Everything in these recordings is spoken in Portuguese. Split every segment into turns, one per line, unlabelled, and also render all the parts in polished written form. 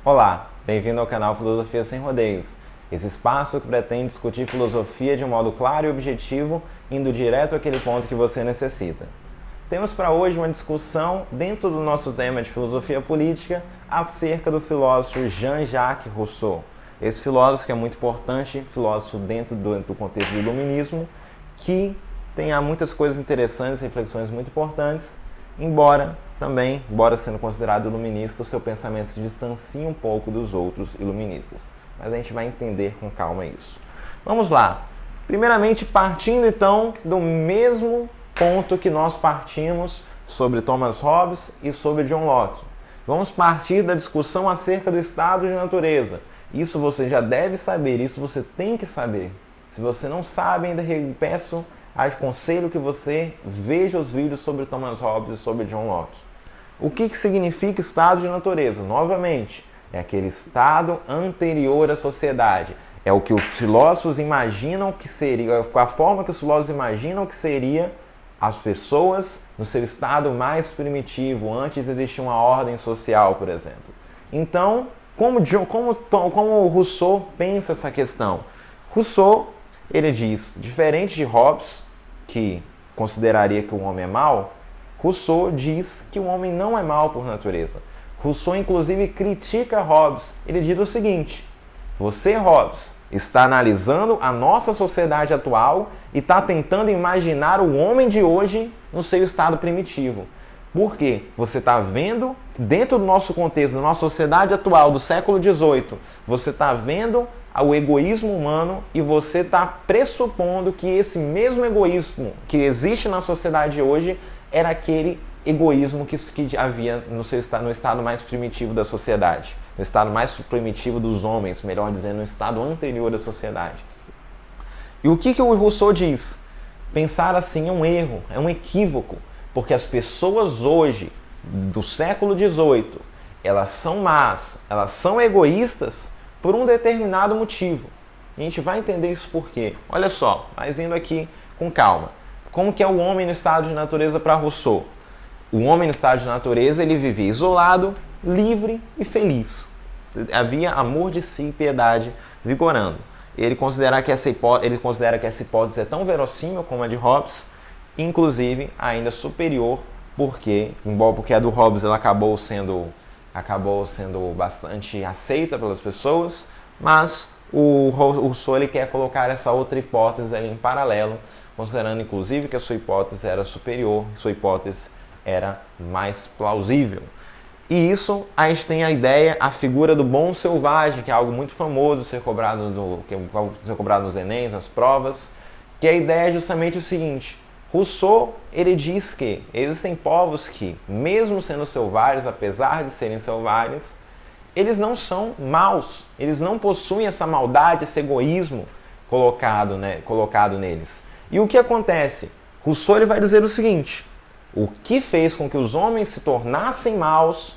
Olá, bem-vindo ao canal Filosofia Sem Rodeios, esse espaço que pretende discutir filosofia de um modo claro e objetivo, indo direto àquele ponto que você necessita. Temos para hoje uma discussão dentro do nosso tema de filosofia política acerca do filósofo Jean-Jacques Rousseau. Esse filósofo que é muito importante, filósofo dentro do contexto do iluminismo, que tem muitas coisas interessantes, reflexões muito importantes, embora sendo considerado iluminista, o seu pensamento se distancia um pouco dos outros iluministas. Mas a gente vai entender com calma isso. Vamos lá. Primeiramente, partindo então do mesmo ponto que nós partimos sobre Thomas Hobbes e sobre John Locke. Vamos partir da discussão acerca do estado de natureza. Isso você já deve saber, isso você tem que saber. Se você não sabe, ainda aconselho que você veja os vídeos sobre Thomas Hobbes e sobre John Locke. O que significa estado de natureza? Novamente, é aquele estado anterior à sociedade. É o que os filósofos imaginam que seria, a forma que os filósofos imaginam que seria as pessoas no seu estado mais primitivo, antes de existir uma ordem social, por exemplo. Então, como Rousseau pensa essa questão? Rousseau, ele diz, diferente de Hobbes, que consideraria que o homem é mau, Rousseau diz que o homem não é mau por natureza. Rousseau, inclusive, critica Hobbes. Ele diz o seguinte: você, Hobbes, está analisando a nossa sociedade atual e está tentando imaginar o homem de hoje no seu estado primitivo. Por quê? Você está vendo, dentro do nosso contexto, da nossa sociedade atual, do século XVIII, você está vendo o egoísmo humano e você está pressupondo que esse mesmo egoísmo que existe na sociedade hoje era aquele egoísmo que havia no estado mais primitivo da sociedade, no estado mais primitivo dos homens, melhor dizendo, no estado anterior à sociedade. E o que o Rousseau diz? Pensar assim é um erro, é um equívoco, porque as pessoas hoje, do século XVIII, elas são más, elas são egoístas por um determinado motivo. A gente vai entender isso por quê. Olha só, mas indo aqui com calma. Como que é o homem no estado de natureza para Rousseau? O homem no estado de natureza, ele vivia isolado, livre e feliz. Havia amor de si e piedade vigorando. Ele considera que essa hipótese é tão verossímil como a de Hobbes, inclusive ainda superior, porque a do Hobbes ela acabou sendo bastante aceita pelas pessoas, mas o Rousseau ele quer colocar essa outra hipótese ali em paralelo, considerando inclusive que a sua hipótese era superior, sua hipótese era mais plausível. E isso, a gente tem a figura do bom selvagem, que é algo muito famoso, ser cobrado nos Enems, nas provas, que a ideia é justamente o seguinte: Rousseau, ele diz que existem povos que, mesmo sendo selvagens, apesar de serem selvagens, eles não são maus, eles não possuem essa maldade, esse egoísmo colocado neles. E o que acontece? Rousseau ele vai dizer o seguinte: o que fez com que os homens se tornassem maus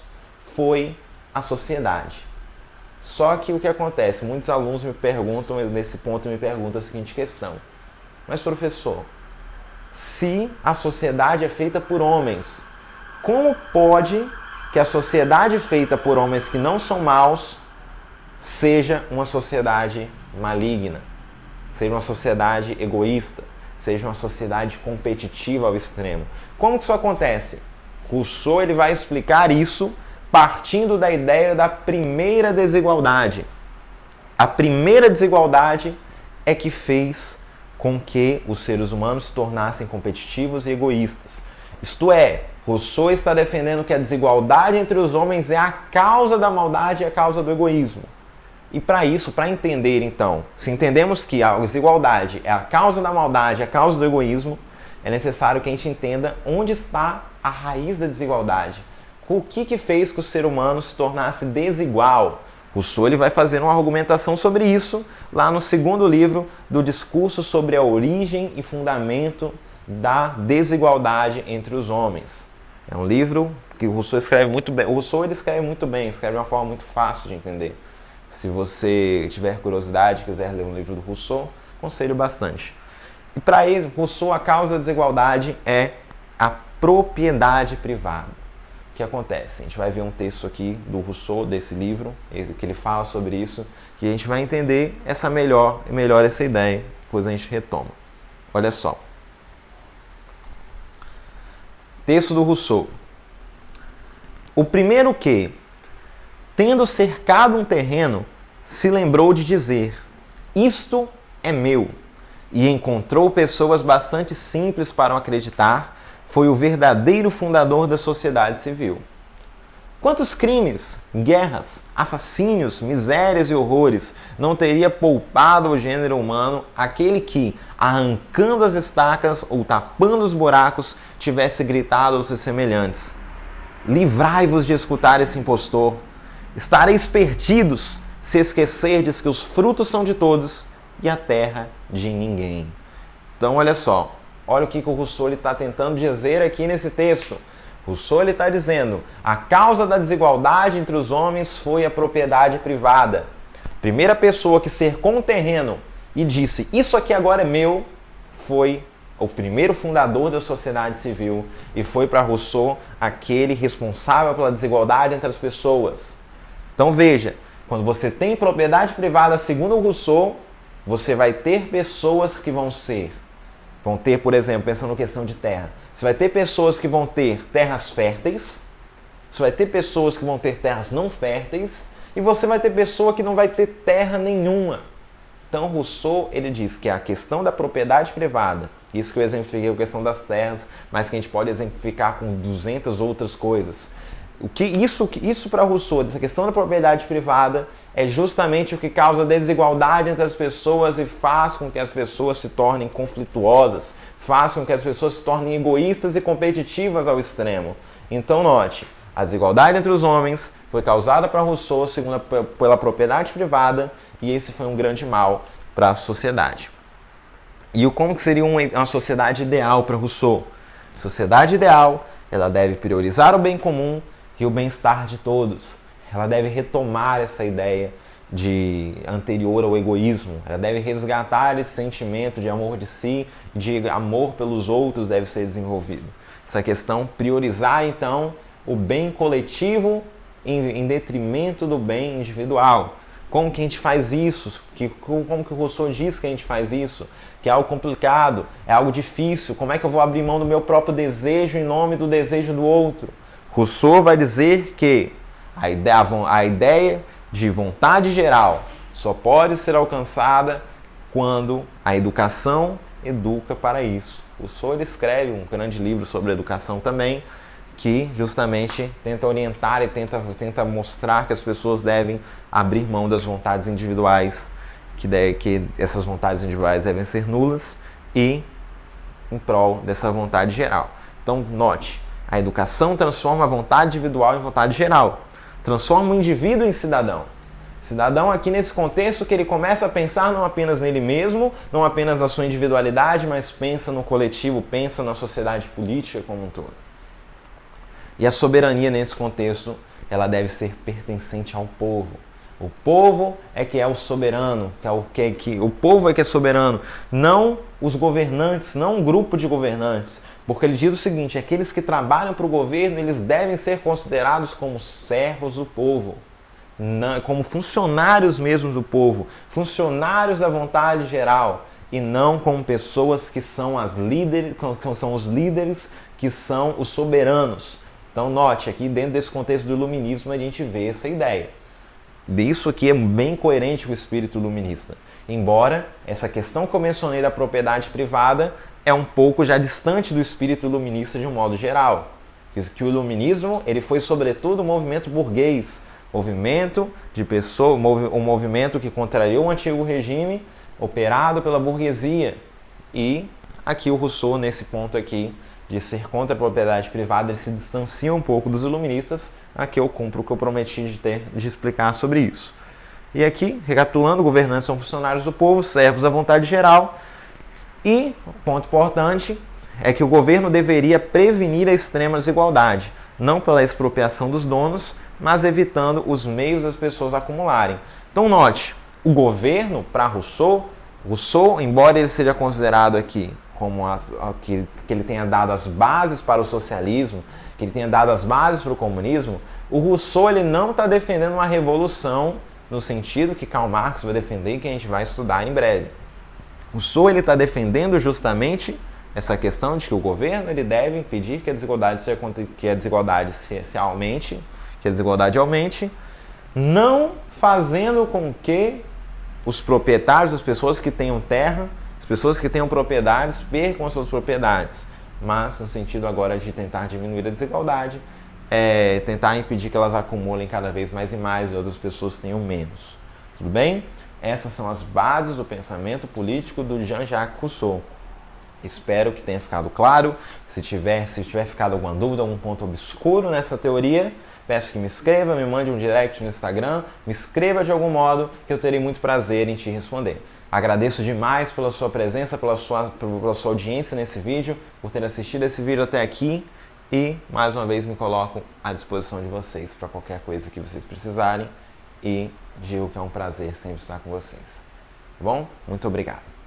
foi a sociedade. Só que o que acontece? Muitos alunos nesse ponto me perguntam a seguinte questão: mas professor, se a sociedade é feita por homens, como pode que a sociedade feita por homens que não são maus seja uma sociedade maligna, seja uma sociedade egoísta, seja uma sociedade competitiva ao extremo? Como que isso acontece? Rousseau ele vai explicar isso partindo da ideia da primeira desigualdade. A primeira desigualdade é que fez com que os seres humanos se tornassem competitivos e egoístas. Isto é, Rousseau está defendendo que a desigualdade entre os homens é a causa da maldade e a causa do egoísmo. E para isso, para entender então, se entendemos que a desigualdade é a causa da maldade, a causa do egoísmo, é necessário que a gente entenda onde está a raiz da desigualdade. O que fez que o ser humano se tornasse desigual? Rousseau ele vai fazer uma argumentação sobre isso lá no segundo livro do Discurso sobre a Origem e Fundamento da Desigualdade entre os Homens. É um livro que o Rousseau escreve muito bem. O Rousseau ele escreve muito bem, escreve de uma forma muito fácil de entender. Se você tiver curiosidade e quiser ler um livro do Rousseau, aconselho bastante. E para ele, Rousseau, a causa da desigualdade é a propriedade privada. que acontece? A gente vai ver um texto aqui do Rousseau, desse livro, que ele fala sobre isso, que a gente vai entender melhor essa ideia, depois a gente retoma. Olha só. Texto do Rousseau. O primeiro que, tendo cercado um terreno, se lembrou de dizer: isto é meu, e encontrou pessoas bastante simples para o acreditar, foi o verdadeiro fundador da sociedade civil. Quantos crimes, guerras, assassínios, misérias e horrores não teria poupado ao gênero humano aquele que, arrancando as estacas ou tapando os buracos, tivesse gritado aos seus semelhantes: livrai-vos de escutar esse impostor, estareis perdidos se esquecerdes que os frutos são de todos e a terra de ninguém. Então olha só, olha o que o Rousseau está tentando dizer aqui nesse texto. Rousseau está dizendo: a causa da desigualdade entre os homens foi a propriedade privada. A primeira pessoa que cercou um terreno e disse: isso aqui agora é meu, foi o primeiro fundador da sociedade civil, e foi para Rousseau aquele responsável pela desigualdade entre as pessoas. Então veja, quando você tem propriedade privada, segundo o Rousseau, você vai ter pessoas que vão ter, por exemplo, pensando na questão de terra, você vai ter pessoas que vão ter terras férteis, você vai ter pessoas que vão ter terras não férteis, e você vai ter pessoa que não vai ter terra nenhuma. Então Rousseau, ele diz que a questão da propriedade privada, isso que eu exemplifiquei a questão das terras, mas que a gente pode exemplificar com 200 outras coisas. Isso para Rousseau, essa questão da propriedade privada, é justamente o que causa desigualdade entre as pessoas e faz com que as pessoas se tornem conflituosas, faz com que as pessoas se tornem egoístas e competitivas ao extremo. Então note, a desigualdade entre os homens foi causada para Rousseau pela propriedade privada, e esse foi um grande mal para a sociedade. E como que seria uma sociedade ideal para Rousseau? A sociedade ideal, ela deve priorizar o bem comum e o bem-estar de todos. Ela deve retomar essa ideia anterior ao egoísmo. Ela deve resgatar esse sentimento de amor de si, de amor pelos outros deve ser desenvolvido. Essa questão, priorizar então o bem coletivo em detrimento do bem individual. Como que a gente faz isso? Como que o Rousseau diz que a gente faz isso? Que é algo complicado, é algo difícil. Como é que eu vou abrir mão do meu próprio desejo em nome do desejo do outro? Rousseau vai dizer que a ideia de vontade geral só pode ser alcançada quando a educação educa para isso. Rousseau escreve um grande livro sobre educação também, que justamente tenta orientar e tenta mostrar que as pessoas devem abrir mão das vontades individuais, que essas vontades individuais devem ser nulas, e em prol dessa vontade geral. Então, note, a educação transforma a vontade individual em vontade geral, transforma o indivíduo em cidadão. Cidadão aqui nesse contexto que ele começa a pensar não apenas nele mesmo, não apenas na sua individualidade, mas pensa no coletivo, pensa na sociedade política como um todo. E a soberania nesse contexto, ela deve ser pertencente ao povo. O povo é que é o soberano, o povo é que é soberano, não os governantes, não um grupo de governantes. Porque ele diz o seguinte: aqueles que trabalham para o governo, eles devem ser considerados como servos do povo, como funcionários mesmos do povo, funcionários da vontade geral, e não como pessoas que são os líderes, que são os soberanos. Então note, aqui dentro desse contexto do iluminismo a gente vê essa ideia. Isso aqui é bem coerente com o espírito iluminista. Embora essa questão que eu mencionei da propriedade privada é um pouco já distante do espírito iluminista de um modo geral. Que o iluminismo ele foi sobretudo um movimento burguês, um movimento que contrariou o antigo regime operado pela burguesia. E aqui o Rousseau, nesse ponto aqui, de ser contra a propriedade privada, ele se distancia um pouco dos iluministas. Aqui eu cumpro o que eu prometi de explicar sobre isso. E aqui, recapitulando, governantes são funcionários do povo, servos da vontade geral. E, ponto importante, é que o governo deveria prevenir a extrema desigualdade, não pela expropriação dos donos, mas evitando os meios das pessoas acumularem. Então note, o governo, para Rousseau, embora ele seja considerado aqui que ele tenha dado as bases para o socialismo, que ele tenha dado as bases para o comunismo, o Rousseau ele não está defendendo uma revolução no sentido que Karl Marx vai defender e que a gente vai estudar em breve. Rousseau ele está defendendo justamente essa questão de que o governo ele deve impedir que a desigualdade aumente, não fazendo com que os proprietários, as pessoas que tenham terra, as pessoas que tenham propriedades percam as suas propriedades, mas no sentido agora de tentar diminuir a desigualdade, tentar impedir que elas acumulem cada vez mais e mais e outras pessoas tenham menos. Tudo bem? Essas são as bases do pensamento político do Jean-Jacques Rousseau. Espero que tenha ficado claro. Se tiver ficado alguma dúvida, algum ponto obscuro nessa teoria, peço que me escreva, me mande um direct no Instagram, me escreva de algum modo que eu terei muito prazer em te responder. Agradeço demais pela sua presença, pela sua audiência nesse vídeo, por ter assistido esse vídeo até aqui e, mais uma vez, me coloco à disposição de vocês para qualquer coisa que vocês precisarem e digo que é um prazer sempre estar com vocês. Tá bom? Muito obrigado.